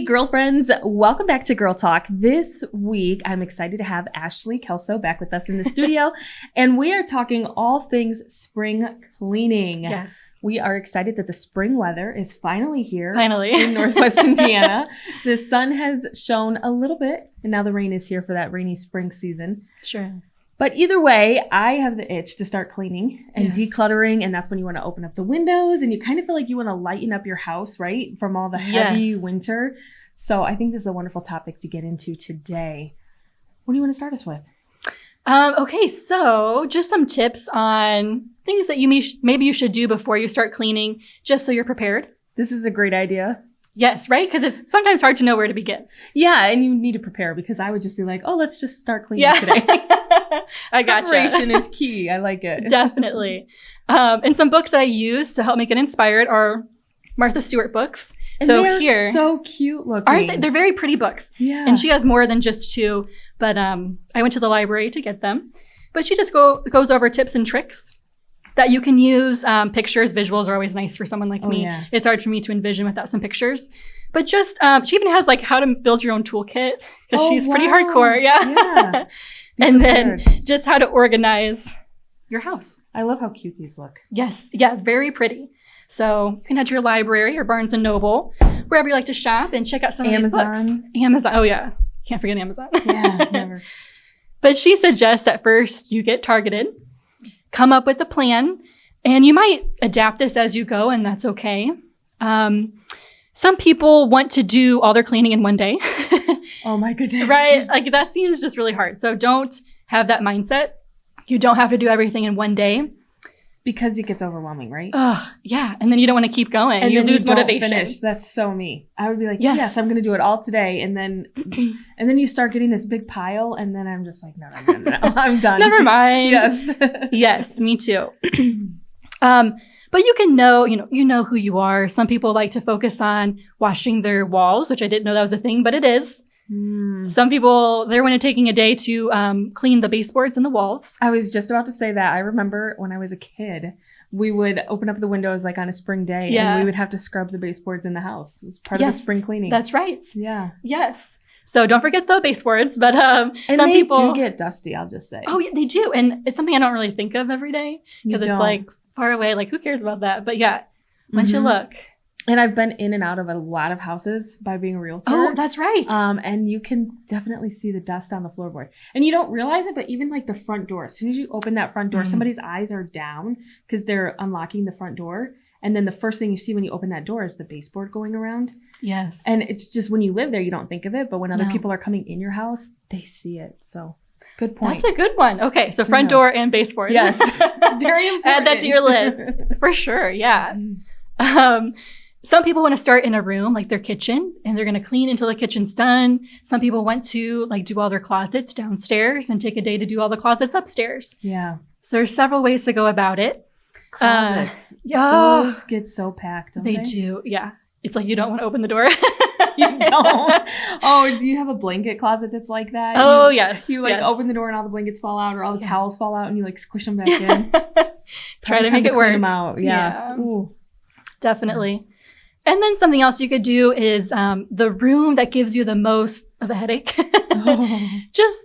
Hey, girlfriends, welcome back to Girl Talk. This week, I'm excited to have Ashleigh Kelso back with us in the studio, and we are talking all things spring cleaning. Yes. We are excited that the spring weather is finally here. Finally. In Northwest Indiana. The sun has shone a little bit, and now the rain is here for that rainy spring season. Sure is. But either way, I have the itch to start cleaning and decluttering, and that's when you want to open up the windows, and you kind of feel like you want to lighten up your house, right? From all the heavy winter. So I think this is a wonderful topic to get into today. What do you want to start us with? Okay, so just some tips on things that maybe you should do before you start cleaning, just so you're prepared. This is a great idea. Yes, right? Because it's sometimes hard to know where to begin. Yeah, and you need to prepare, because I would just be like, oh, let's just start cleaning today. I gotcha. Preparation is key. I like it. Definitely. And some books that I use to help me get inspired are Martha Stewart books. And so they are here, so cute looking. aren't they? They're very pretty books. Yeah. And she has more than just two, but I went to the library to get them. But she just goes over tips and tricks that you can use. Pictures, visuals are always nice for someone like me. Yeah. It's hard for me to envision without some pictures. But just, she even has like how to build your own toolkit, because she's pretty hardcore. Yeah. And then just how to organize your house. I love how cute these look. Yes. Yeah. Very pretty. So you can head to your library or Barnes & Noble, wherever you like to shop, and check out some of these books. Amazon. Oh, yeah. Can't forget Amazon. Yeah, never. But she suggests that first you get targeted, come up with a plan, and you might adapt this as you go, and that's okay. Some people want to do all their cleaning in one day. Oh my goodness. Right? Like that seems just really hard. So don't have that mindset. You don't have to do everything in one day. Because it gets overwhelming, right? Oh, yeah. And then you don't want to keep going. And you then lose you don't motivation. Finish. That's so me. I would be like, yes, I'm going to do it all today. And then you start getting this big pile. And then I'm just like, no, I'm done. Never mind. Yes. Yes, me too. But you can know who you are. Some people like to focus on washing their walls, which I didn't know that was a thing, but it is. Some people, they're when taking a day to clean the baseboards and the walls. I was just about to say that. I remember when I was a kid, we would open up the windows like on a spring day, and we would have to scrub the baseboards in the house. It was part of the spring cleaning. That's right. Yeah. Yes. So don't forget the baseboards, but and some people do get dusty, I'll just say. Oh, yeah, they do. And it's something I don't really think of every day, because it's like far away. Like, who cares about that? But yeah, once you look. And I've been in and out of a lot of houses by being a realtor. Oh, that's right. And you can definitely see the dust on the floorboard. And you don't realize it, but even like the front door, as soon as you open that front door, somebody's eyes are down because they're unlocking the front door. And then the first thing you see when you open that door is the baseboard going around. Yes. And it's just when you live there, you don't think of it. But when other people are coming in your house, they see it. So good point. That's a good one. Okay. So front door and baseboards. Yes. Very important. Add that to your list. For sure. Yeah. Some people want to start in a room, like their kitchen, and they're going to clean until the kitchen's done. Some people want to like do all their closets downstairs and take a day to do all the closets upstairs. Yeah. So there's several ways to go about it. Closets. Those get so packed, don't they? They do. Yeah. It's like you don't want to open the door. You don't. Oh, do you have a blanket closet that's like that? Oh, yes. You like open the door and all the blankets fall out, or all the towels fall out, and you like squish them back in. Try to make it work. Clean them out. Yeah. Ooh. Definitely. And then something else you could do is the room that gives you the most of a headache. Just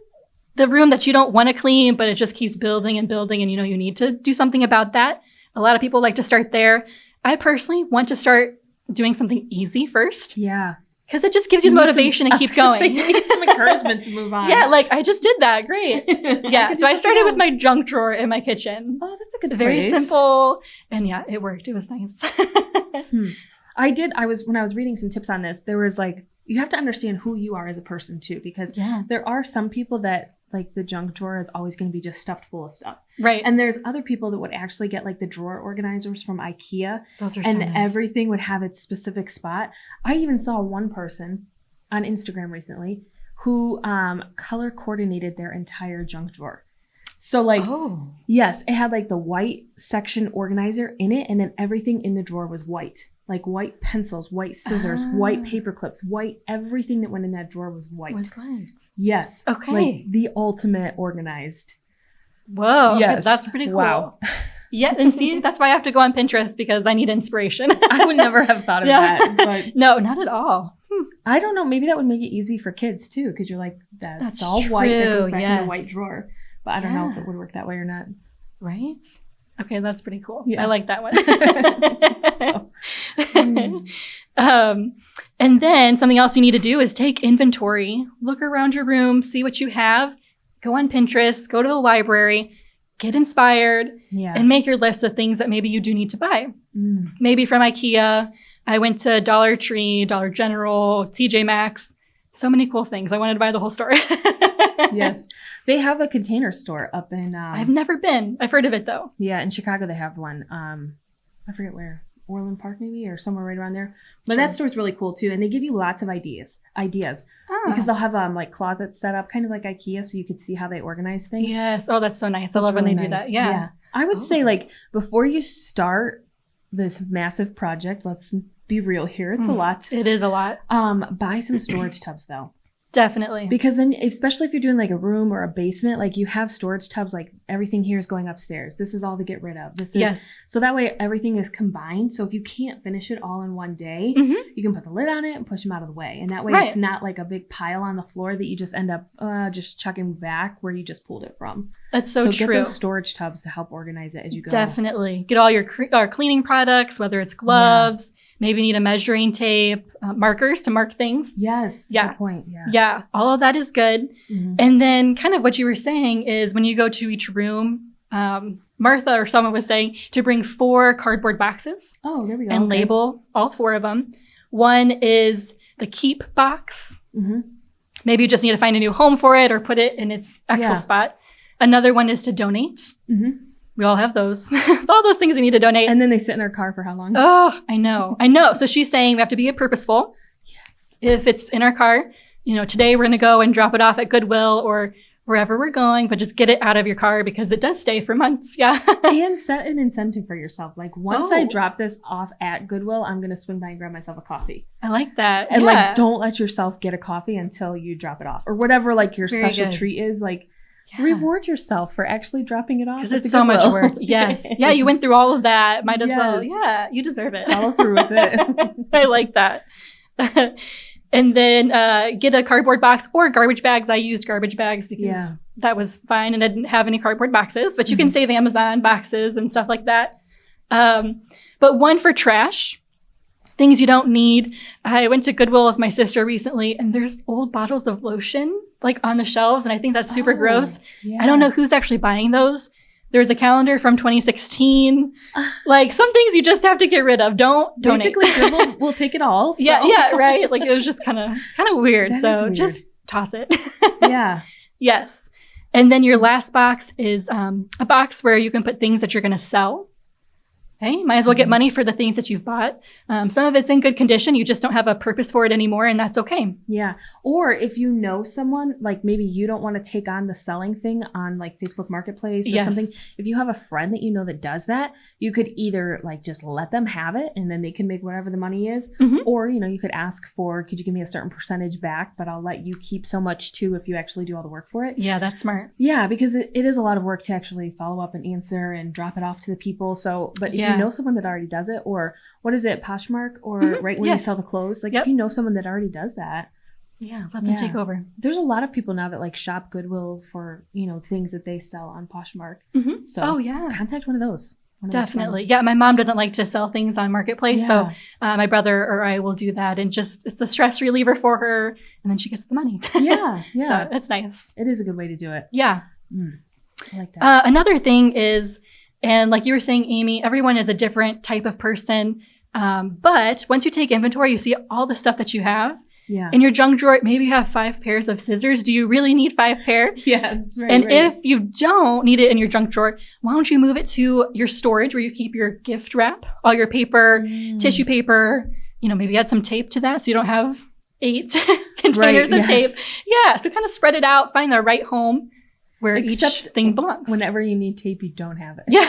the room that you don't want to clean, but it just keeps building and building, and you need to do something about that. A lot of people like to start there. I personally want to start doing something easy first. Yeah. Because it just gives you the motivation to keep going. You need some encouragement to move on. Yeah, like I just did that. Great. Yeah. So I started with my junk drawer in my kitchen. Oh, that's a good Very simple. And yeah, it worked. It was nice. When I was reading some tips on this, there was like, you have to understand who you are as a person too, because there are some people that like the junk drawer is always going to be just stuffed full of stuff. Right. And there's other people that would actually get like the drawer organizers from IKEA. Those are so and nice. Everything would have its specific spot. I even saw one person on Instagram recently who color coordinated their entire junk drawer. So like, yes, it had like the white section organizer in it, and then everything in the drawer was white. Like white pencils, white scissors, white paper clips, white, everything that went in that drawer was white. Was white. Yes. Okay. Like the ultimate organized. Whoa. Yes. That's pretty cool. Wow. Yeah, and see, that's why I have to go on Pinterest, because I need inspiration. I would never have thought of that. But no, not at all. I don't know. Maybe that would make it easy for kids too, because you're like, that's all true. white. That goes back in the white drawer. But I don't know if it would work that way or not. Right? Okay, that's pretty cool. Yeah. I like that one. And then something else you need to do is take inventory. Look around your room, see what you have. Go on Pinterest, go to the library, get inspired, and make your list of things that maybe you do need to buy. Maybe from IKEA. I went to Dollar Tree, Dollar General, TJ Maxx. So many cool things. I wanted to buy the whole store. Yes. They have a Container Store up in... I've never been. I've heard of it, though. Yeah, in Chicago they have one. I forget where. Orland Park, maybe, or somewhere right around there. But that store's really cool, too. And they give you lots of ideas. Because they'll have, like, closets set up, kind of like IKEA, so you could see how they organize things. Yes. Oh, that's so nice. I love when they do that. Yeah. I would say, like, before you start this massive project, let's be real here. It's a lot. It is a lot. Buy some storage tubs, though. Definitely. Because then, especially if you're doing like a room or a basement, like you have storage tubs, like everything here is going upstairs. This is all to get rid of. This is so that way everything is combined. So if you can't finish it all in one day, you can put the lid on it and push them out of the way. And that way it's not like a big pile on the floor that you just end up just chucking back where you just pulled it from. That's so true. Get those storage tubs to help organize it as you go. Definitely. Get all your cleaning products, whether it's gloves, maybe you need a measuring tape, markers to mark things. Yes. Yeah. Good point. Yeah. All of that is good. And then kind of what you were saying is when you go to each room, Martha or someone was saying to bring 4 cardboard boxes. Oh, there we go. And label all 4 of them. One is the keep box. Maybe you just need to find a new home for it or put it in its actual spot. Another one is to donate. We all have those. All those things we need to donate. And then they sit in our car for how long? Oh, I know. So she's saying we have to be purposeful. Yes. If it's in our car, today we're going to go and drop it off at Goodwill or wherever we're going, but just get it out of your car because it does stay for months. Yeah. And set an incentive for yourself. Like once I drop this off at Goodwill, I'm going to swing by and grab myself a coffee. I like that. And like, don't let yourself get a coffee until you drop it off or whatever, like your special treat is. Like, reward yourself for actually dropping it off. Because it's so much work. Yes. Yeah, you went through all of that. Might as well. Yeah, you deserve it. Follow through with it. I like that. And then get a cardboard box or garbage bags. I used garbage bags because that was fine and I didn't have any cardboard boxes. But you can save Amazon boxes and stuff like that. But one for trash. Things you don't need. I went to Goodwill with my sister recently and there's old bottles of lotion like on the shelves. And I think that's super gross. Yeah. I don't know who's actually buying those. There's a calendar from 2016. Like some things you just have to get rid of. Don't donate. Basically, Goodwill will take it all. So. Yeah, right. Like it was just kind of weird. So just toss it. Yeah. Yes. And then your last box is a box where you can put things that you're going to sell. Okay, might as well get money for the things that you've bought. Some of it's in good condition. You just don't have a purpose for it anymore, and that's okay. Yeah. Or if you know someone, like maybe you don't want to take on the selling thing on like Facebook Marketplace or something. If you have a friend that you know that does that, you could either like just let them have it and then they can make whatever the money is. Or, you could ask for, could you give me a certain percentage back, but I'll let you keep so much too if you actually do all the work for it. Yeah, that's smart. Yeah, because it is a lot of work to actually follow up and answer and drop it off to the people. So, but if you know someone that already does it, or what is it, Poshmark, or right when you sell the clothes, like if you know someone that already does that, let them take over. There's a lot of people now that like shop Goodwill for things that they sell on Poshmark. So contact one of those. Definitely. Yeah, my mom doesn't like to sell things on Marketplace, so my brother or I will do that, and it's a stress reliever for her, and then she gets the money. Yeah. So it's nice. It is a good way to do it. Yeah. I like that. Another thing is, and like you were saying, Amy, everyone is a different type of person. But once you take inventory, you see all the stuff that you have. Yeah. In your junk drawer, maybe you have 5 pairs of scissors. Do you really need 5 pair? Yes. Right, and if you don't need it in your junk drawer, why don't you move it to your storage where you keep your gift wrap, all your paper, tissue paper, maybe add some tape to that so you don't have 8 containers of tape. Yeah. So kind of spread it out, find the right home where each thing belongs. Whenever you need tape, you don't have it. Yeah.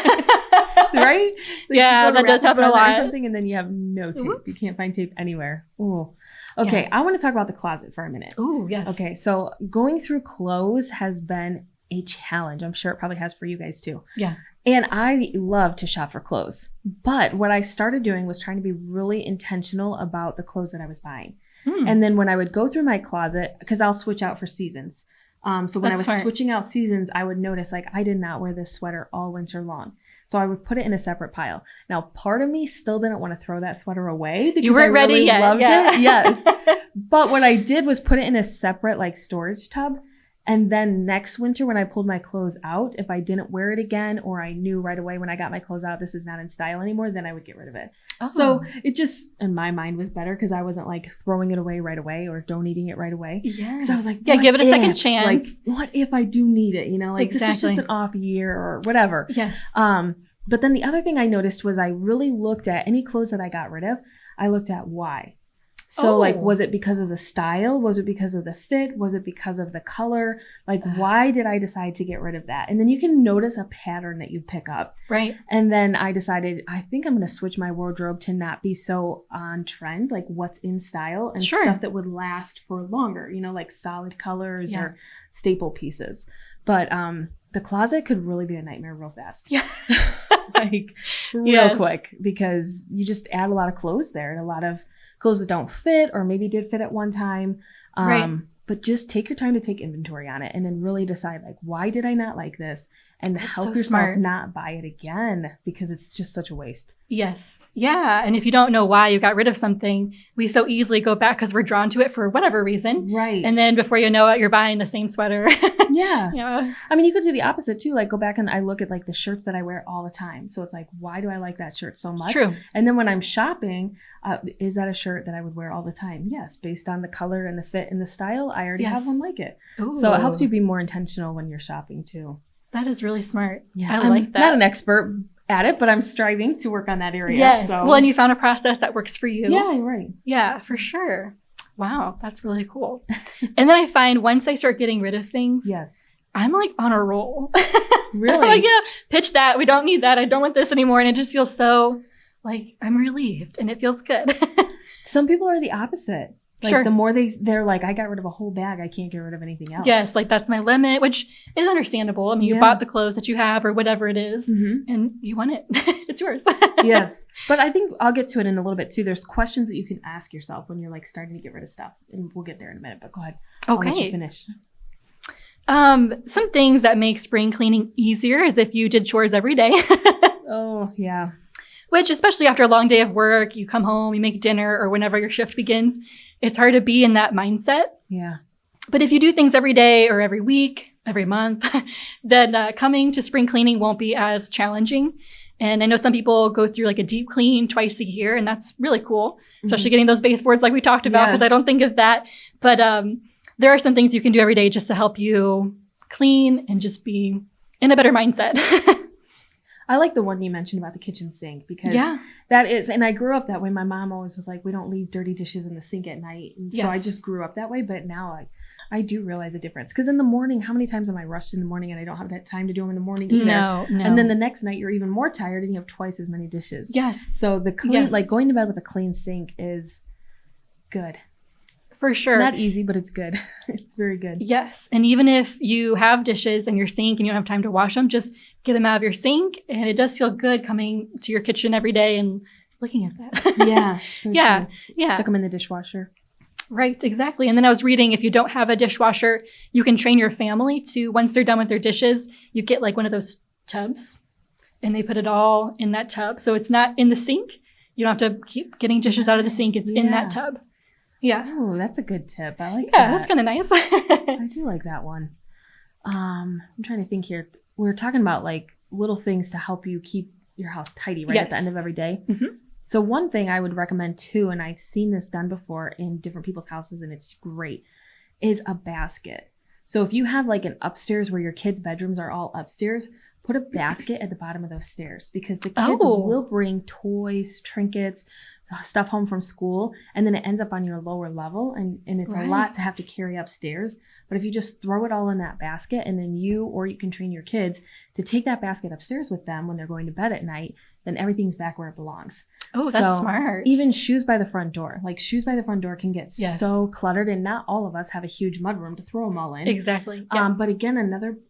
Right? Like that does happen a lot. Or something, and then you have no tape. Oops. You can't find tape anywhere. Ooh. Okay, I want to talk about the closet for a minute. Ooh, yes. Okay, so going through clothes has been a challenge. I'm sure it probably has for you guys too. Yeah. And I love to shop for clothes. But what I started doing was trying to be really intentional about the clothes that I was buying. And then when I would go through my closet, because I'll switch out for seasons. So when I was switching out seasons, I would notice like I did not wear this sweater all winter long. So I would put it in a separate pile. Now, part of me still didn't want to throw that sweater away because you weren't I really ready yet. loved it. Yes. But what I did was put it in a separate like storage tub. And then next winter, when I pulled my clothes out, if I didn't wear it again, or I knew right away when I got my clothes out, this is not in style anymore, then I would get rid of it. Oh. So it just, in my mind, was better because I wasn't like throwing it away right away or donating it right away. Yeah. Because I was like, give it a second chance. Like, what if I do need it? You know, like this is just an off year or whatever. Yes. But then the other thing I noticed was I really looked at any clothes that I got rid of. I looked at why. So like, was it because of the style? Was it because of the fit? Was it because of the color? Like, why did I decide to get rid of that? And then you can notice a pattern that you pick up. Right. And then I decided, I think I'm going to switch my wardrobe to not be so on trend, like what's in style and stuff that would last for longer, you know, like solid colors or staple pieces. But the closet could really be a nightmare real fast. Yeah. Like real quick, because you just add a lot of clothes there and a lot of clothes that don't fit or maybe did fit at one time. But just take your time to take inventory on it and then really decide like, why did I not like this? And help yourself not buy it again because it's just such a waste. Yes. Yeah. And if you don't know why you got rid of something, we so easily go back because we're drawn to it for whatever reason. Right. And then before you know it, you're buying the same sweater. Yeah. I mean, you could do the opposite too. Like go back and I look at like the shirts that I wear all the time. So it's like, why do I like that shirt so much? True. And then when I'm shopping, is that a shirt that I would wear all the time? Yes. Based on the color and the fit and the style, I already have one like it. Ooh. So it helps you be more intentional when you're shopping too. That is really smart. Yeah, I like that. I'm not an expert at it, but I'm striving to work on that area. Yes. So. Well, and you found a process that works for you. Yeah, you're right. Yeah, for sure. Wow, that's really cool. And then I find once I start getting rid of things, I'm like on a roll. Really? I'm like, pitch that. We don't need that. I don't want this anymore. And it just feels so like I'm relieved and it feels good. Some people are the opposite. Like the more they're like, I got rid of a whole bag, I can't get rid of anything else. Yes, like that's my limit, which is understandable. I mean, you bought the clothes that you have or whatever it is, and you want it. It's yours. Yes. But I think I'll get to it in a little bit too. There's questions that you can ask yourself when you're like starting to get rid of stuff. And we'll get there in a minute, but go ahead. Okay. I'll let you finish. Some things that make spring cleaning easier is if you did chores every day. Oh, yeah. Which, especially after a long day of work, you come home, you make dinner, or whenever your shift begins, it's hard to be in that mindset. Yeah. But if you do things every day or every week, every month, then coming to spring cleaning won't be as challenging. And I know some people go through like a deep clean twice a year, and that's really cool, especially getting those baseboards like we talked about, because I don't think of that. But there are some things you can do every day just to help you clean and just be in a better mindset. I like the one you mentioned about the kitchen sink because that is, and I grew up that way. My mom always was like, we don't leave dirty dishes in the sink at night. And so I just grew up that way. But now I do realize a difference because in the morning, how many times am I rushed in the morning and I don't have that time to do them in the morning either? No. And then the next night you're even more tired and you have twice as many dishes. Yes. So the clean, like going to bed with a clean sink is good. For sure. It's not easy, but it's good. It's very good. Yes. And even if you have dishes in your sink and you don't have time to wash them, just get them out of your sink. And it does feel good coming to your kitchen every day and looking at that. Yeah. So yeah. Stick them in the dishwasher. Right. Exactly. And then I was reading, if you don't have a dishwasher, you can train your family to, once they're done with their dishes, you get like one of those tubs and they put it all in that tub. So it's not in the sink. You don't have to keep getting dishes out of the sink. It's in that tub. Yeah. Oh, that's a good tip. I like that. Yeah, that's kind of nice. I do like that one. I'm trying to think here. We're talking about like little things to help you keep your house tidy at the end of every day. Mm-hmm. So one thing I would recommend too, and I've seen this done before in different people's houses and it's great, is a basket. So if you have like an upstairs where your kids' bedrooms are all upstairs, put a basket at the bottom of those stairs because the kids will bring toys, trinkets, stuff home from school, and then it ends up on your lower level and it's a lot to have to carry upstairs. But if you just throw it all in that basket and then you can train your kids to take that basket upstairs with them when they're going to bed at night, then everything's back where it belongs. Oh, that's smart. Even shoes by the front door. Like shoes by the front door can get so cluttered and not all of us have a huge mudroom to throw them all in. Exactly. Yeah. But again,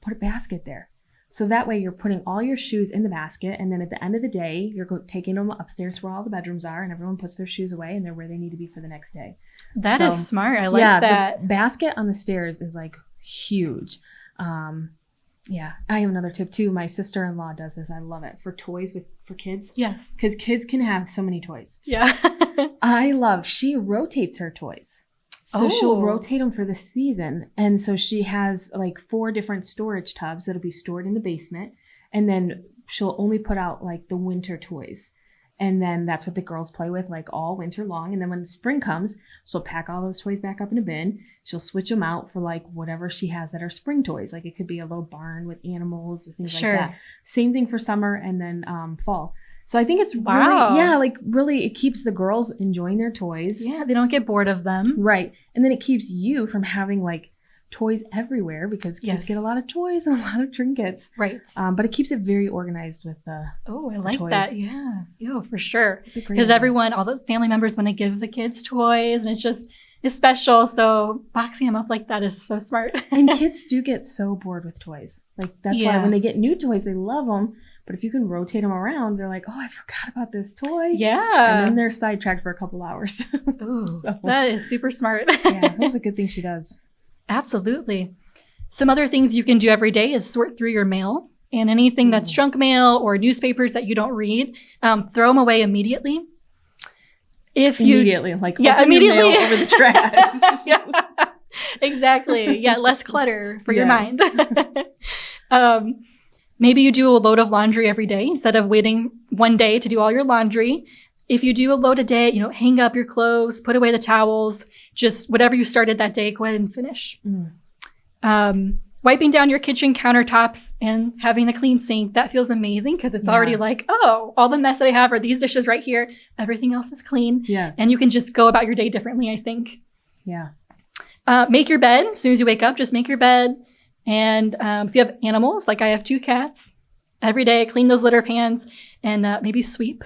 put a basket there. So that way you're putting all your shoes in the basket. And then at the end of the day, you're taking them upstairs where all the bedrooms are, and everyone puts their shoes away and they're where they need to be for the next day. That is smart. I like that. The basket on the stairs is like huge. Yeah, I have another tip too. My sister-in-law does this. I love it for toys for kids. Yes. Because kids can have so many toys. Yeah. She rotates her toys. So she'll rotate them for the season. And so she has like 4 different storage tubs that'll be stored in the basement. And then she'll only put out like the winter toys. And then that's what the girls play with like all winter long. And then when the spring comes, she'll pack all those toys back up in a bin. She'll switch them out for like whatever she has that are spring toys. Like it could be a little barn with animals or things like that. Same thing for summer and then fall. So I think it's really, it keeps the girls enjoying their toys. Yeah, they don't get bored of them. Right. And then it keeps you from having like toys everywhere because kids get a lot of toys and a lot of trinkets. Right. But it keeps it very organized with the I like that. Yeah. Yeah, for sure. Because everyone, all the family members want to give the kids toys, and it's special. So boxing them up like that is so smart. And kids do get so bored with toys. Like that's why when they get new toys, they love them. But if you can rotate them around, they're like, oh, I forgot about this toy. Yeah. And then they're sidetracked for a couple hours. That is super smart. Yeah, that's a good thing she does. Absolutely. Some other things you can do every day is sort through your mail, and anything that's junk mail or newspapers that you don't read, throw them away immediately. Immediately, open your mail over the trash. Yeah, exactly. Yeah, less clutter for your mind. Maybe you do a load of laundry every day instead of waiting one day to do all your laundry. If you do a load a day, hang up your clothes, put away the towels, just whatever you started that day, go ahead and finish. Wiping down your kitchen countertops and having a clean sink, that feels amazing because it's already like, oh, all the mess that I have are these dishes right here. Everything else is clean. Yes. And you can just go about your day differently, I think. Yeah. Make your bed. As soon as you wake up, just make your bed. And if you have animals, like I have 2 cats, every day clean those litter pans and maybe sweep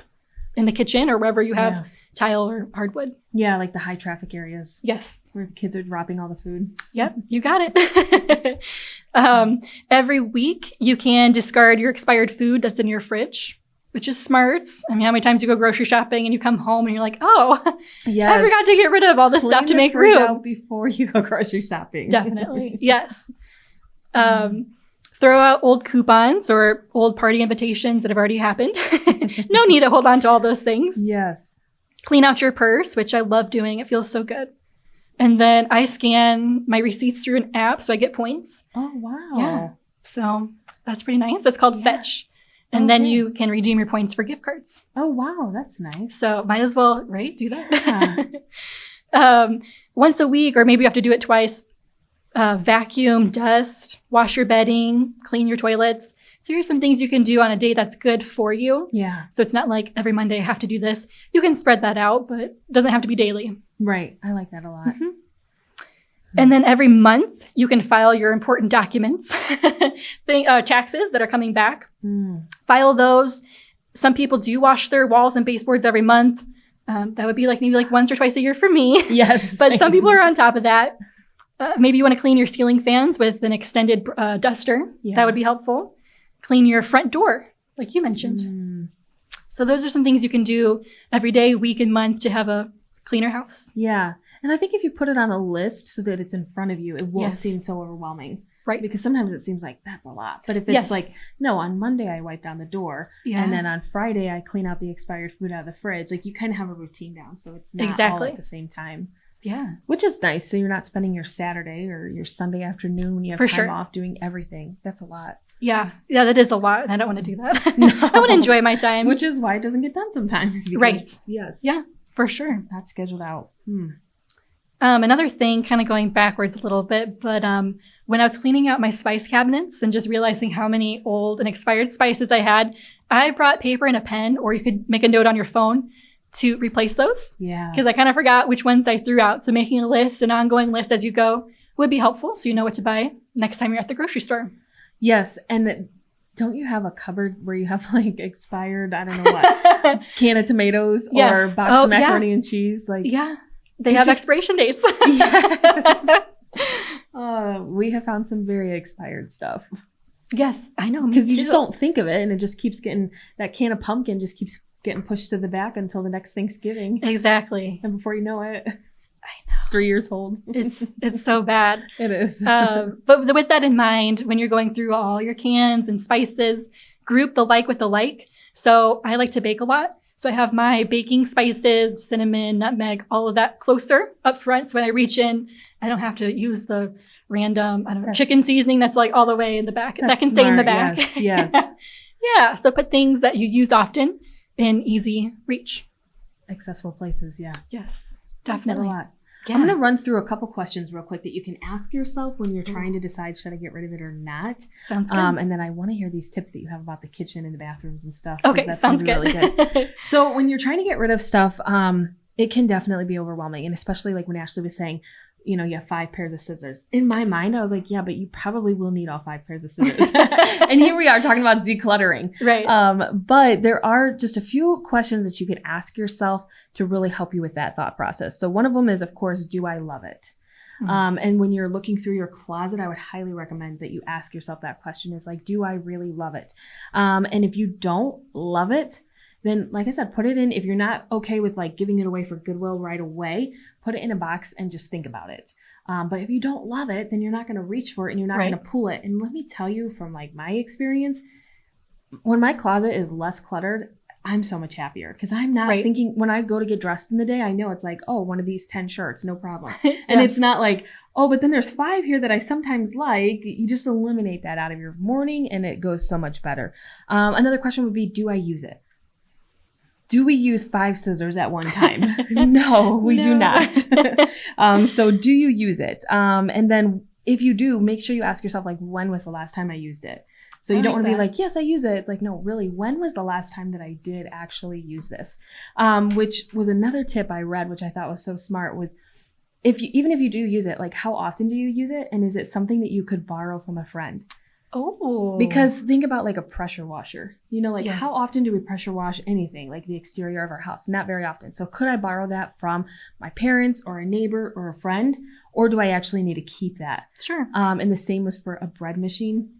in the kitchen or wherever you have tile or hardwood. Yeah, like the high traffic areas. Yes. Where the kids are dropping all the food. Yep, you got it. Every week you can discard your expired food that's in your fridge, which is smart. I mean, how many times you go grocery shopping and you come home and you're like, oh, yes, I forgot to get rid of all this stuff to make room. Out before you go grocery shopping. Definitely, yes. Throw out old coupons or old party invitations that have already happened. No need to hold on to all those things. Yes. Clean out your purse, which I love doing. It feels so good. And then I scan my receipts through an app so I get points. Oh, wow. Yeah. So that's pretty nice. That's called Fetch. And then you can redeem your points for gift cards. Oh, wow. That's nice. So might as well, right? Do that. Yeah. Once a week, or maybe you have to do it twice. Vacuum, dust, wash your bedding, clean your toilets. So here's some things you can do on a day that's good for you. Yeah. So it's not like every Monday I have to do this. You can spread that out, but it doesn't have to be daily. Right. I like that a lot. Mm-hmm. And then every month you can file your important documents, taxes that are coming back. File those. Some people do wash their walls and baseboards every month. That would be maybe once or twice a year for me. Yes. But some people are on top of that. Maybe you want to clean your ceiling fans with an extended duster. Yeah. That would be helpful. Clean your front door, like you mentioned. So those are some things you can do every day, week, and month to have a cleaner house. Yeah. And I think if you put it on a list so that it's in front of you, it won't seem so overwhelming. Right. Because sometimes it seems like that's a lot. But if it's no, on Monday I wipe down the door. Yeah. And then on Friday I clean out the expired food out of the fridge. You kind of have a routine down. So it's not all at the same time. Yeah. Which is nice. So you're not spending your Saturday or your Sunday afternoon when you have time off doing everything. That's a lot. Yeah. Yeah, that is a lot. And I don't want to do that. No. I want to enjoy my time. Which is why it doesn't get done sometimes. Because, right. Yes. Yeah, for sure. It's not scheduled out. Another thing, kind of going backwards a little bit, but when I was cleaning out my spice cabinets and just realizing how many old and expired spices I had, I brought paper and a pen, or you could make a note on your phone to replace those. Yeah. Because I kind of forgot which ones I threw out. So making a list, an ongoing list as you go would be helpful. So you know what to buy next time you're at the grocery store. Yes. And don't you have a cupboard where you have expired, I don't know what, can of tomatoes or box of macaroni and cheese? Yeah. They have expiration dates. Yes. We have found some very expired stuff. Yes, I know. Because you just don't think of it, and it just keeps getting, that can of pumpkin just keeps getting pushed to the back until the next Thanksgiving. Exactly. And before you know it, I know. it's 3 years old. It's so bad. It is. But with that in mind, when you're going through all your cans and spices, group the like with the like. So I like to bake a lot. So I have my baking spices, cinnamon, nutmeg, all of that closer up front. So when I reach in, I don't have to use the random, chicken seasoning that's like all the way in the back. That can stay in the back. Yes. Yeah. So put things that you use often in easy reach. Accessible places. Yeah. Yes, definitely. A lot. Yeah. I'm going to run through a couple questions real quick that you can ask yourself when you're trying to decide, should I get rid of it or not? Sounds good. And then I want to hear these tips that you have about the kitchen and the bathrooms and stuff. Okay, that sounds good. Really good. So when you're trying to get rid of stuff, it can definitely be overwhelming. And especially like when Ashleigh was saying, you know, you have 5 pairs of scissors. In my mind, I was like, yeah, but you probably will need all 5 pairs of scissors. And here we are talking about decluttering. Right. But there are just a few questions that you could ask yourself to really help you with that thought process. So one of them is, of course, do I love it? Mm-hmm. And when you're looking through your closet, I would highly recommend that you ask yourself that question is like, do I really love it? And if you don't love it, then, like I said, put it in. If you're not okay with like giving it away for Goodwill right away, put it in a box and just think about it. But if you don't love it, then you're not going to reach for it and you're not going to pull it. And let me tell you from like my experience, when my closet is less cluttered, I'm so much happier because I'm not thinking when I go to get dressed in the day, I know it's like, oh, one of these 10 shirts, no problem. And it's not like, oh, but then there's 5 here that I sometimes like. You just eliminate that out of your morning and it goes so much better. Another question would be, do I use it? Do we use 5 scissors at one time? No, we do not. So do you use it? And then if you do, make sure you ask yourself, like, when was the last time I used it? So you don't want to be like, yes, I use it. It's like, no, really, when was the last time that I did actually use this? Which was another tip I read, which I thought was so smart with, even if you do use it, like how often do you use it? And is it something that you could borrow from a friend? Oh. Because think about like a pressure washer. You know, like how often do we pressure wash anything, like the exterior of our house? Not very often. So could I borrow that from my parents or a neighbor or a friend? Or do I actually need to keep that? Sure. And the same was for a bread machine.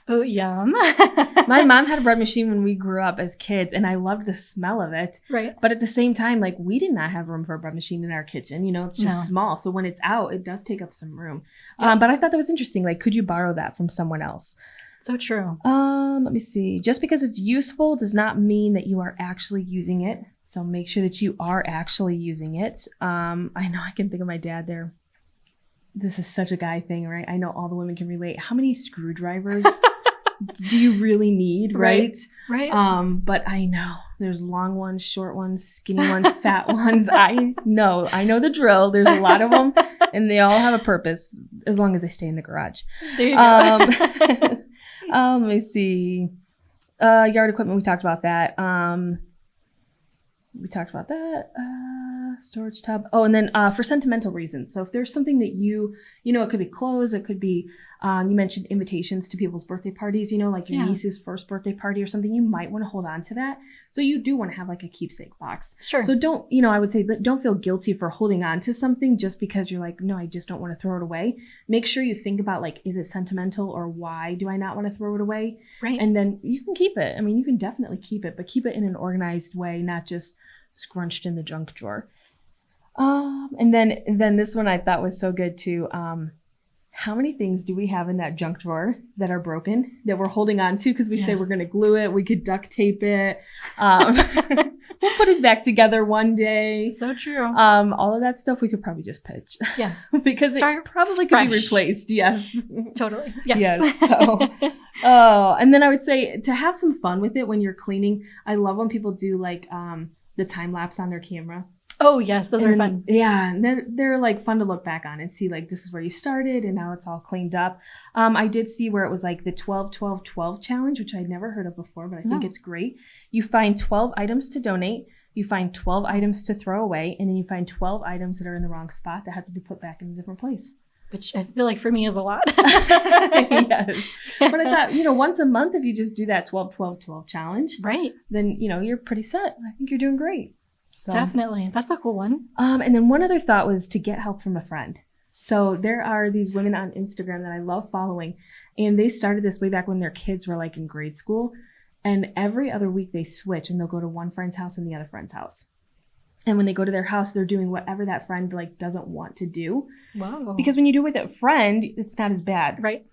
Oh, yum. My mom had a bread machine when we grew up as kids, and I loved the smell of it. Right. But at the same time, like we did not have room for a bread machine in our kitchen. You know, it's just small. So when it's out, it does take up some room. But I thought that was interesting. Like, could you borrow that from someone else? So true. Let me see. Just because it's useful does not mean that you are actually using it. So make sure that you are actually using it. I know I can think of my dad there. This is such a guy thing, right? I know all the women can relate. How many screwdrivers do you really need, right? Right. But I know there's long ones, short ones, skinny ones, fat ones. I know the drill. There's a lot of them and they all have a purpose as long as they stay in the garage. There you go. Let me see. Yard equipment, we talked about that. Storage tub. Oh, and then for sentimental reasons. So if there's something that you know, it could be clothes, it could be, you mentioned invitations to people's birthday parties, you know, like your niece's first birthday party or something, you might want to hold on to that. So you do want to have like a keepsake box. Sure. So don't, I would say that don't feel guilty for holding on to something just because you're like, no, I just don't want to throw it away. Make sure you think about like, is it sentimental or why do I not want to throw it away? Right. And then you can keep it. I mean, you can definitely keep it, but keep it in an organized way, not just scrunched in the junk drawer. And then this one I thought was so good too. How many things do we have in that junk drawer that are broken that we're holding on to because we say we're going to glue it, we could duct tape it, we'll put it back together one day. So true. All of that stuff we could probably just pitch. Yes. Because it probably could be replaced. Yes. Totally. Yes. Yes. So, and then I would say to have some fun with it when you're cleaning. I love when people do like the time lapse on their camera. Oh, yes. Those are fun. Yeah. And they're like fun to look back on and see like this is where you started and now it's all cleaned up. I did see where it was like the 12-12-12 challenge, which I'd never heard of before, but I think it's great. You find 12 items to donate. You find 12 items to throw away. And then you find 12 items that are in the wrong spot that have to be put back in a different place. Which I feel like for me is a lot. Yes. But I thought, once a month, if you just do that 12-12-12 challenge, right, then, you're pretty set. I think you're doing great. So, definitely. That's a cool one. And then one other thought was to get help from a friend. So there are these women on Instagram that I love following, and they started this way back when their kids were like in grade school. And every other week they switch and they'll go to one friend's house and the other friend's house. And when they go to their house, they're doing whatever that friend like doesn't want to do. Wow. Because when you do it with a friend, it's not as bad. Right.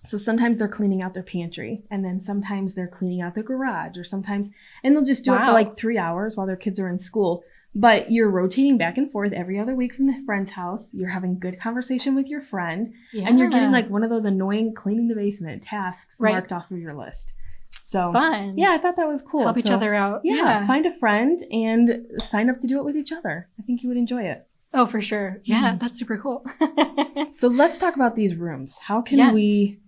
So sometimes they're cleaning out their pantry, and then sometimes they're cleaning out their garage, or sometimes, and they'll just do it for like 3 hours while their kids are in school. But you're rotating back and forth every other week from the friend's house. You're having good conversation with your friend, and you're getting like one of those annoying cleaning the basement tasks marked off of your list. So fun. Yeah, I thought that was cool. Help each other out. Yeah, find a friend and sign up to do it with each other. I think you would enjoy it. Oh, for sure. Yeah, that's super cool. So let's talk about these rooms. How can we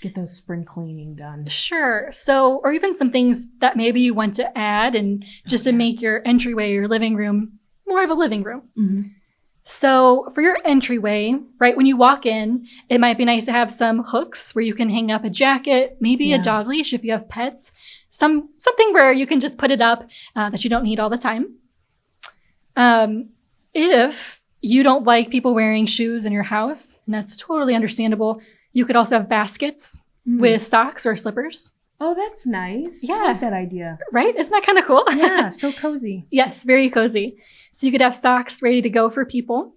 get those spring cleaning done? Sure. So, or even some things that maybe you want to add and just to make your entryway, your living room, more of a living room. Mm-hmm. So for your entryway, right, when you walk in, it might be nice to have some hooks where you can hang up a jacket, maybe a dog leash if you have pets, something where you can just put it up that you don't need all the time. If you don't like people wearing shoes in your house, and that's totally understandable, you could also have baskets with socks or slippers. Oh, that's nice. Yeah. I like that idea. Right? Isn't that kind of cool? Yeah, so cozy. Yes, very cozy. So you could have socks ready to go for people.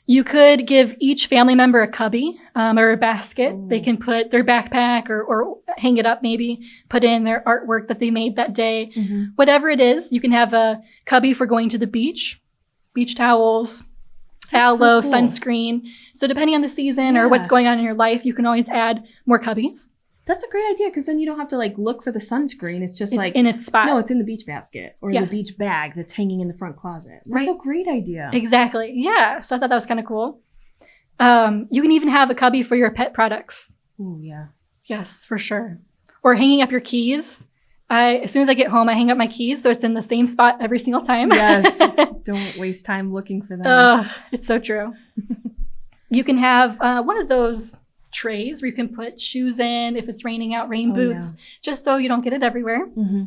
You could give each family member a cubby or a basket. Ooh. They can put their backpack or hang it up maybe, put in their artwork that they made that day. Mm-hmm. Whatever it is, you can have a cubby for going to the beach towels, aloe, sunscreen. So depending on the season or what's going on in your life, you can always add more cubbies. That's a great idea because then you don't have to like look for the sunscreen. It's just like in its spot. No, it's in the beach basket or the beach bag that's hanging in the front closet. That's a great idea. Exactly. Yeah. So I thought that was kind of cool. You can even have a cubby for your pet products. Oh, yeah. Yes, for sure. Or hanging up your keys. As soon as I get home, I hang up my keys so it's in the same spot every single time. Yes. Don't waste time looking for them. It's so true. You can have one of those trays where you can put shoes in if it's raining out, rain boots, just so you don't get it everywhere. Mm-hmm.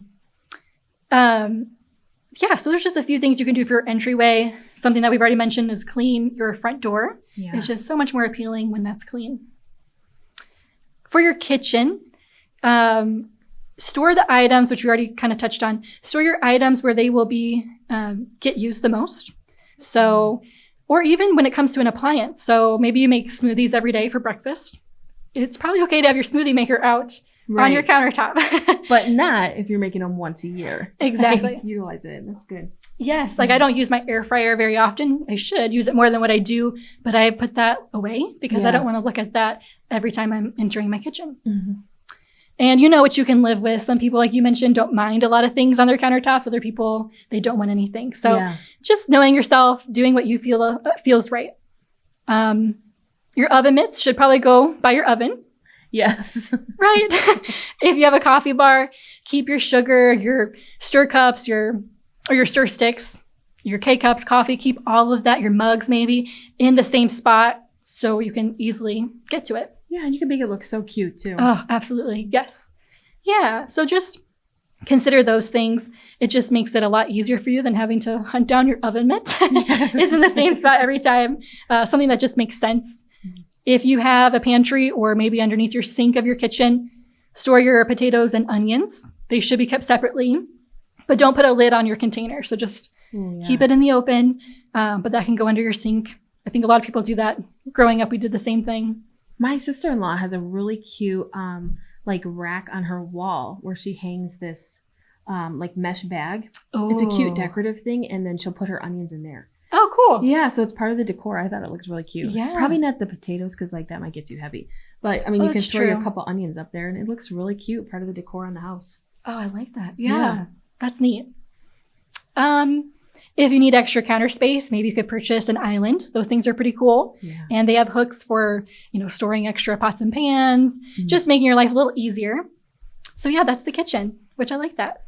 So there's just a few things you can do for your entryway. Something that we've already mentioned is clean your front door. Yeah. It's just so much more appealing when that's clean. For your kitchen, store the items, which we already kind of touched on. Store your items where they will be get used the most. So, or even when it comes to an appliance. So maybe you make smoothies every day for breakfast. It's probably okay to have your smoothie maker out on your countertop. But not if you're making them once a year. Exactly. Utilize it. That's good. Yes. Like I don't use my air fryer very often. I should use it more than what I do, but I put that away because I don't want to look at that every time I'm entering my kitchen. Mm-hmm. And you know what you can live with. Some people, like you mentioned, don't mind a lot of things on their countertops. Other people, they don't want anything. So just knowing yourself, doing what you feel feels right. Your oven mitts should probably go by your oven. Yes. Right? If you have a coffee bar, keep your sugar, your stir cups, your stir sticks, your K-cups, coffee, keep all of that, your mugs maybe, in the same spot so you can easily get to it. Yeah, and you can make it look so cute too. Oh, absolutely. Yes. Yeah. So just consider those things. It just makes it a lot easier for you than having to hunt down your oven mitt. Yes. It's in the same spot every time. Something that just makes sense. Mm-hmm. If you have a pantry or maybe underneath your sink of your kitchen, store your potatoes and onions. They should be kept separately, but don't put a lid on your container. So just keep it in the open, but that can go under your sink. I think a lot of people do that. Growing up, we did the same thing. My sister-in-law has a really cute like rack on her wall where she hangs this like mesh bag. Oh. It's a cute decorative thing, and then she'll put her onions in there. Oh, cool. Yeah, so it's part of the decor. I thought it looks really cute. Yeah. Probably not the potatoes because like that might get too heavy. But I mean, you can throw your couple onions up there and it looks really cute. Part of the decor on the house. Oh, I like that. Yeah. That's neat. If you need extra counter space, maybe you could purchase an island. Those things are pretty cool. Yeah. And they have hooks for, storing extra pots and pans, just making your life a little easier. So yeah, that's the kitchen, which I like that.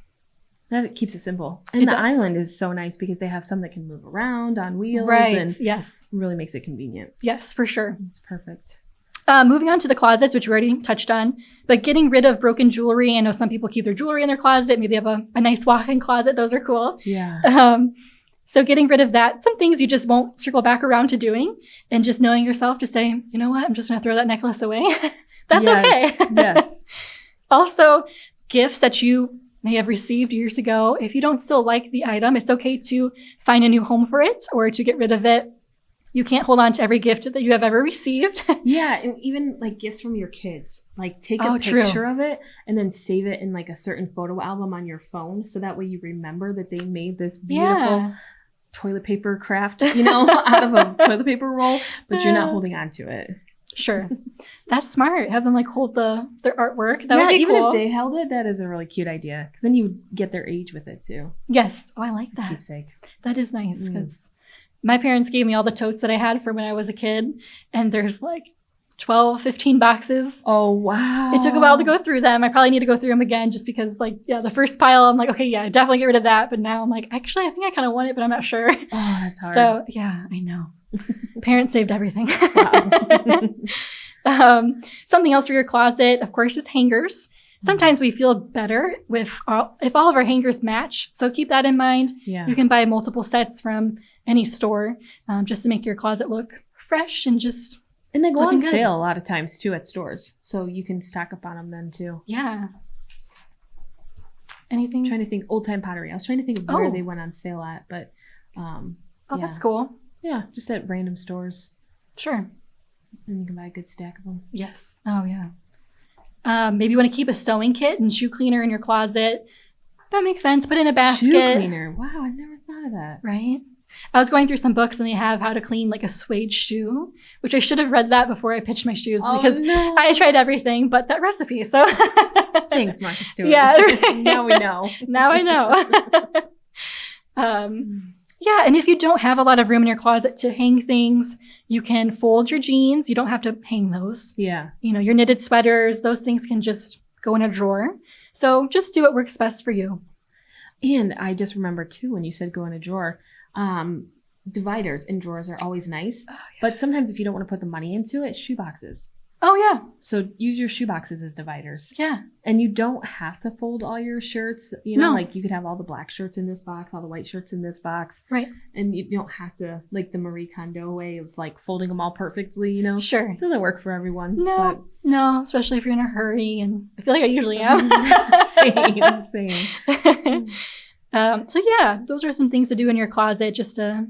That keeps it simple. And the island is so nice because they have some that can move around on wheels. Right. And really makes it convenient. Yes, for sure. It's perfect. Moving on to the closets, which we already touched on, but getting rid of broken jewelry. I know some people keep their jewelry in their closet. Maybe they have a nice walk-in closet. Those are cool. Yeah. So getting rid of that, some things you just won't circle back around to doing, and just knowing yourself to say, you know what, I'm just going to throw that necklace away. That's okay. Yes. Also, gifts that you may have received years ago. If you don't still like the item, it's okay to find a new home for it or to get rid of it. You can't hold on to every gift that you have ever received. Yeah, and even like gifts from your kids. Like take a picture of it and then save it in like a certain photo album on your phone, so that way you remember that they made this beautiful toilet paper craft, out of a toilet paper roll, but you're not holding on to it. Sure. That's smart. Have them like hold their artwork. That would be even cool. if they held it, that is a really cute idea, because then you would get their age with it too. Yes. Oh, I like that. Keepsake. That is nice, because my parents gave me all the totes that I had from when I was a kid, and there's like 12, 15 boxes. Oh, wow. It took a while to go through them. I probably need to go through them again, just because the first pile, I'm like, okay, yeah, definitely get rid of that. But now I'm like, actually, I think I kind of want it, but I'm not sure. Oh, that's hard. So yeah, I know. Parents saved everything. Wow. Something else for your closet, of course, is hangers. Sometimes we feel better if all of our hangers match. So keep that in mind. Yeah. You can buy multiple sets from any store just to make your closet look fresh and just And they go on good. sale a lot of times too at stores, so you can stock up on them then too. Yeah. Anything? I'm trying to think. Old time pottery. I was trying to think of where they went on sale at, but That's cool. Yeah, just at random stores, Sure. and you can buy a good stack of them. Yes. Oh, yeah. Maybe you want to keep a sewing kit and shoe cleaner in your closet. That makes sense. Put in a basket. Shoe cleaner. Wow, I never thought of that. Right? I was going through some books, and they have how to clean like a suede shoe, which I should have read that before I pitched my shoes, because I tried everything but that recipe. So Thanks, Martha Stewart. Yeah. Now we know. Now I know. Yeah, and if you don't have a lot of room in your closet to hang things, you can fold your jeans. You don't have to hang those. Yeah. Your knitted sweaters, those things can just go in a drawer. So just do what works best for you. And I just remember too, when you said go in a drawer, dividers in drawers are always nice. Oh, yeah. But sometimes if you don't want to put the money into it, shoe boxes. Oh, yeah. So use your shoe boxes as dividers. Yeah. And you don't have to fold all your shirts. Like you could have all the black shirts in this box, all the white shirts in this box. Right. And you don't have to, like the Marie Kondo way of like folding them all perfectly, Sure. It doesn't work for everyone. No, especially if you're in a hurry. And I feel like I usually am. Same. So yeah, those are some things to do in your closet just to,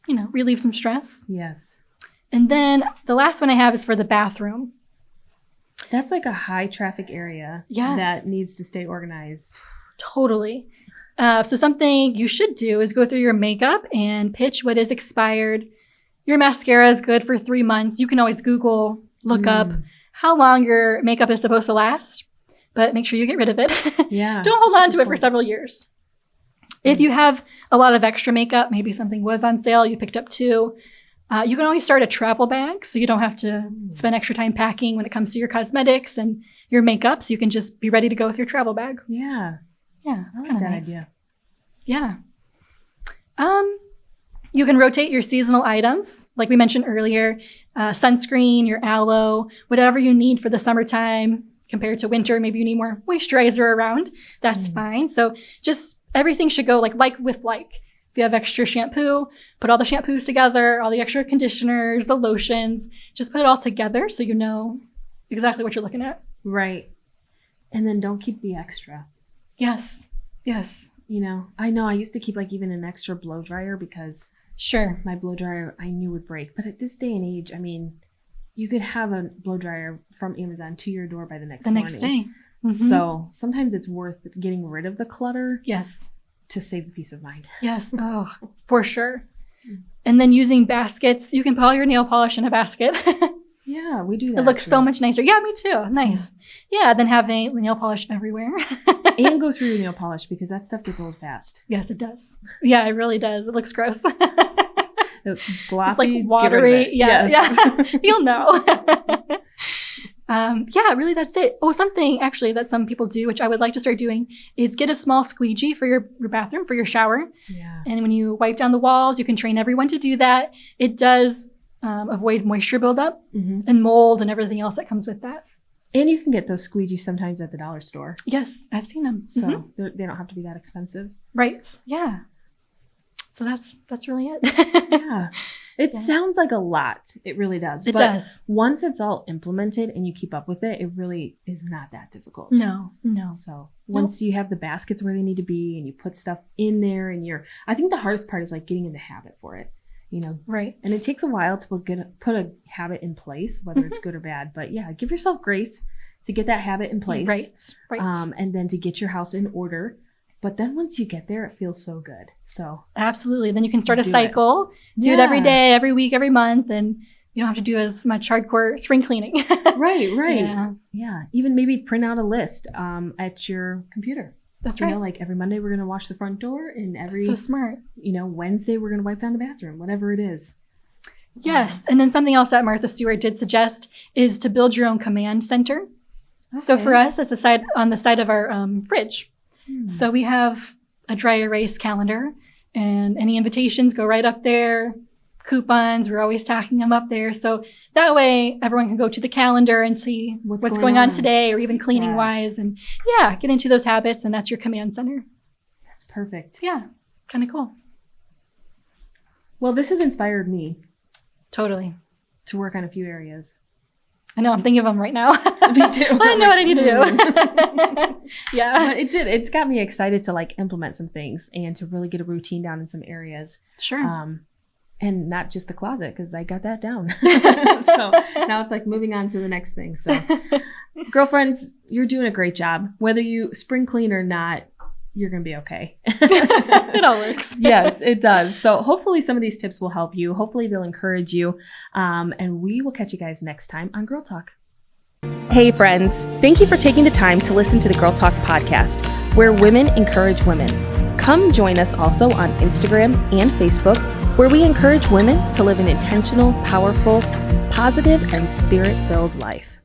relieve some stress. Yes. And then the last one I have is for the bathroom. That's like a high traffic area that needs to stay organized. Totally. So something you should do is go through your makeup and pitch what is expired. Your mascara is good for 3 months. You can always Google, look up how long your makeup is supposed to last, but make sure you get rid of it. Yeah. Don't hold on to it for several years. If you have a lot of extra makeup, maybe something was on sale, you picked up 2, you can always start a travel bag, so you don't have to spend extra time packing when it comes to your cosmetics and your makeup, so you can just be ready to go with your travel bag. Yeah. Yeah. I like that idea. Yeah. You can rotate your seasonal items, like we mentioned earlier, sunscreen, your aloe, whatever you need for the summertime compared to winter. Maybe you need more moisturizer around. That's fine. So just everything should go like with like. If you have extra shampoo, put all the shampoos together, all the extra conditioners, the lotions, just put it all together so you know exactly what you're looking at. Right. And then don't keep the extra. Yes. Yes. I know I used to keep like even an extra blow dryer because my blow dryer I knew would break. But at this day and age, I mean, you could have a blow dryer from Amazon to your door by the next morning. Next day. Mm-hmm. So sometimes it's worth getting rid of the clutter. Yes. To save the peace of mind. Yes. Oh, for sure. And then using baskets, you can put all your nail polish in a basket. Yeah, we do that. It looks so much nicer. Yeah, me too. Nice. Yeah, than having nail polish everywhere. And go through your nail polish because that stuff gets old fast. Yes, it does. Yeah, it really does. It looks gross. It's gloppy. It's like watery. Yeah, yes. Yeah. You'll know. Yeah, really, that's it. Oh, something actually that some people do, which I would like to start doing, is get a small squeegee for your bathroom, for your shower. Yeah. And when you wipe down the walls, you can train everyone to do that. It does avoid moisture buildup and mold and everything else that comes with that. And you can get those squeegees sometimes at the dollar store. Yes, I've seen them. So they don't have to be that expensive. Right. Yeah. So that's really it. Yeah. It sounds like a lot. It really does. It does. Once it's all implemented and you keep up with it, it really is not that difficult. No. So once you have the baskets where they need to be and you put stuff in there and I think the hardest part is like getting in the habit for it, Right. And it takes a while to put a habit in place, whether it's good or bad. But yeah, give yourself grace to get that habit in place. Right. And then to get your house in order. But then once you get there, it feels so good. So absolutely. Then you can start a cycle, do it every day, every week, every month, and you don't have to do as much hardcore spring cleaning. Right. Yeah. Even maybe print out a list at your computer. That's right. Like every Monday we're going to wash the front door, and every so smart. Wednesday we're going to wipe down the bathroom, whatever it is. Yes. And then something else that Martha Stewart did suggest is to build your own command center. Okay. So for us, that's on the side of our fridge. So we have a dry erase calendar, and any invitations go right up there. Coupons, we're always tacking them up there. So that way everyone can go to the calendar and see what's going on today, or even cleaning wise, and get into those habits. And that's your command center. That's perfect. Yeah. Kind of cool. Well, this has inspired me. Totally. To work on a few areas. I know, I'm thinking of them right now. Me too. I know what I need to do. Yeah. But it's got me excited to like implement some things and to really get a routine down in some areas. Sure. And not just the closet, because I got that down. So now it's like moving on to the next thing. So girlfriends, you're doing a great job. Whether you spring clean or not, you're going to be okay. It all works. Yes, it does. So hopefully some of these tips will help you. Hopefully they'll encourage you. And we will catch you guys next time on Girl Talk. Hey friends, thank you for taking the time to listen to the Girl Talk podcast, where women encourage women. Come join us also on Instagram and Facebook, where we encourage women to live an intentional, powerful, positive, and spirit-filled life.